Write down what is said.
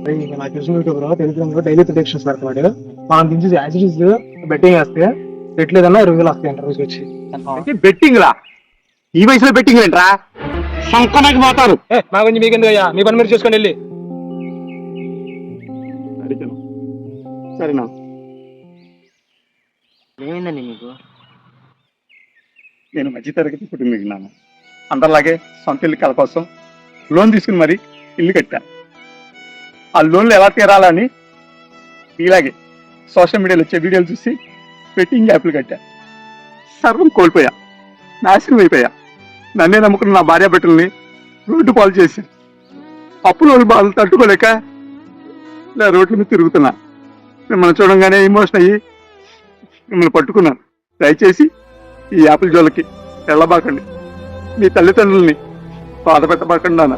నాకు తెలిసిన YouTuber Telugu daily predictions పెడతాడు. మనం దించి యాసిడ్స్ బెట్టింగ్ వేస్తే పెట్టలేదన్నా 20,000 వస్తాయి అంట రోజుకి వచ్చి. బెట్టింగ్ లా? ఈ వయసులో బెట్టింగ్ ఏంట్రా? సంకనాకి పోతారు. మా గురించి మీకెందుకు అయ్యా, మీ పని మీరు చూసుకొని వెళ్ళి. సరేనా? ఏమైందండి మీకు? నేను మధ్యతరగతి కుటుంబీకున్నాను. అందరిలాగే సొంత ఇల్లు కల కోసం లోన్ తీసుకుని మరి ఇల్లు కట్టా. ఆ లోన్లు ఎలా తీరాలని ఇలాగే సోషల్ మీడియాలో వచ్చే వీడియోలు చూసి బెట్టింగ్ యాప్లు కట్టా. సర్వం కోల్పోయా, నాశనం అయిపోయా. నన్నే నమ్ముకున్న నా భార్య బిడ్డల్ని రోడ్డు పాలు చేసి అప్పుల బాధలు తట్టుకోలేక ఇలా రోడ్ల మీద తిరుగుతున్నా. మిమ్మల్ని చూడంగానే ఎమోషన్ అయ్యి మిమ్మల్ని పట్టుకున్నాను. దయచేసి ఈ యాపిల్ జోళ్ళకి వెళ్ళబాకండి. మీ తల్లిదండ్రుల్ని బాధ పెట్టబాకండి అన్న.